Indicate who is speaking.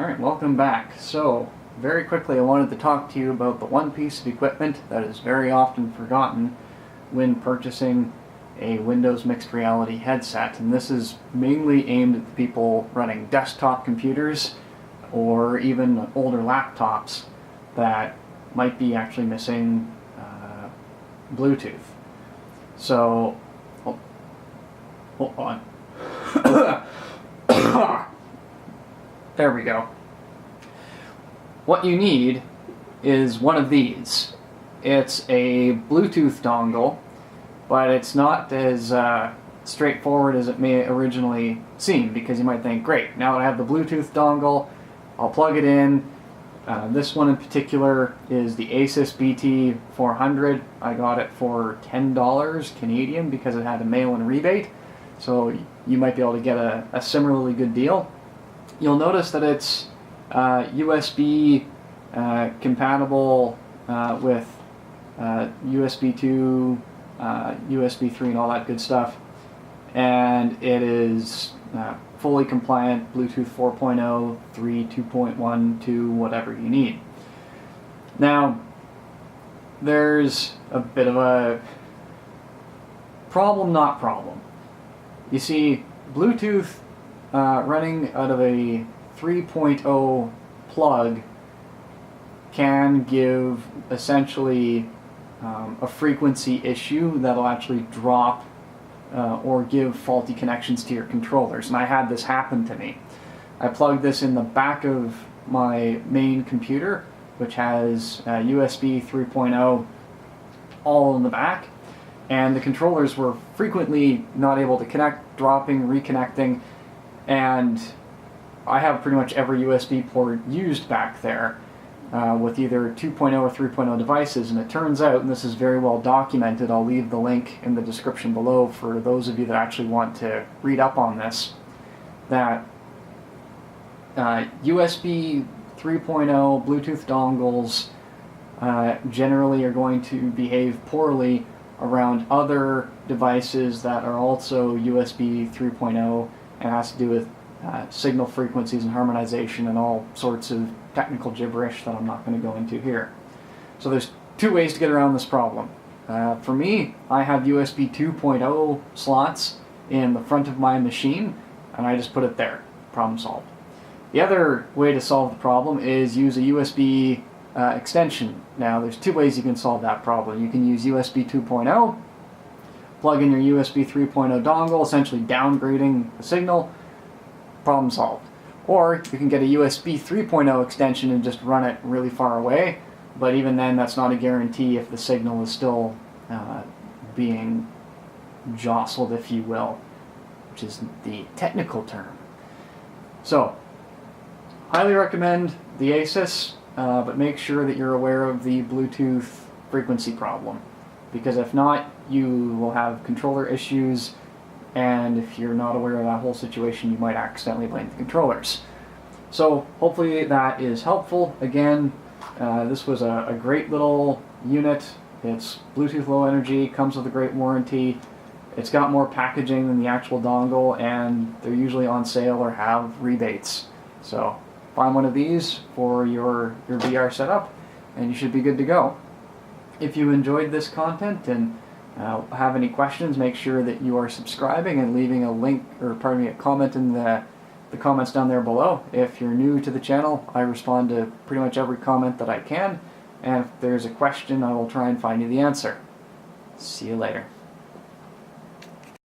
Speaker 1: Alright, welcome back. So, very quickly I wanted to talk to you about the one piece of equipment that is very often forgotten when purchasing a Windows mixed reality headset, and this is mainly aimed at the people running desktop computers or even older laptops that might be actually missing Bluetooth. So, hold on. There we go. What you need is one of these. It's a Bluetooth dongle, but it's not as straightforward as it may originally seem, because you might think, great, now that I have the Bluetooth dongle, I'll plug it in. This one in particular is the ASUS BT400. I got it for $10 Canadian because it had a mail-in rebate, so you might be able to get a similarly good deal. You'll notice that it's USB compatible with USB 2, USB 3 and all that good stuff, and it is fully compliant Bluetooth 4.0, 3, 2.1, 2, whatever you need. Now, there's a bit of a problem, not problem. You see, Bluetooth running out of a 3.0 plug can give essentially a frequency issue that'll actually drop or give faulty connections to your controllers, and I had this happen to me. I plugged this in the back of my main computer, which has USB 3.0 all in the back, and the controllers were frequently not able to connect, dropping, reconnecting, and I have pretty much every USB port used back there with either 2.0 or 3.0 devices, and it turns out, and this is very well documented, I'll leave the link in the description below for those of you that actually want to read up on this, that USB 3.0 Bluetooth dongles generally are going to behave poorly around other devices that are also USB 3.0, and it has to do with signal frequencies and harmonization and all sorts of technical gibberish that I'm not going to go into here. So there's two ways to get around this problem. For me, I have USB 2.0 slots in the front of my machine, and I just put it there. Problem solved. The other way to solve the problem is use a USB extension. Now, there's two ways you can solve that problem. You can use USB 2.0, plug in your USB 3.0 dongle, essentially downgrading the signal, problem solved. Or you can get a USB 3.0 extension and just run it really far away, but even then that's not a guarantee if the signal is still being jostled, if you will, which is the technical term. So, highly recommend the ASUS, but make sure that you're aware of the Bluetooth frequency problem, because if not, you will have controller issues, and if you're not aware of that whole situation, you might accidentally blame the controllers. So hopefully that is helpful. Again, this was a great little unit. It's Bluetooth low energy, comes with a great warranty. It's got more packaging than the actual dongle, and they're usually on sale or have rebates. So find one of these for your VR setup, and you should be good to go. If you enjoyed this content and have any questions, make sure that you are subscribing and leaving a link, or pardon me, a comment in the comments down there below. If you're new to the channel, I respond to pretty much every comment that I can, and if there's a question, I will try and find you the answer. See you later.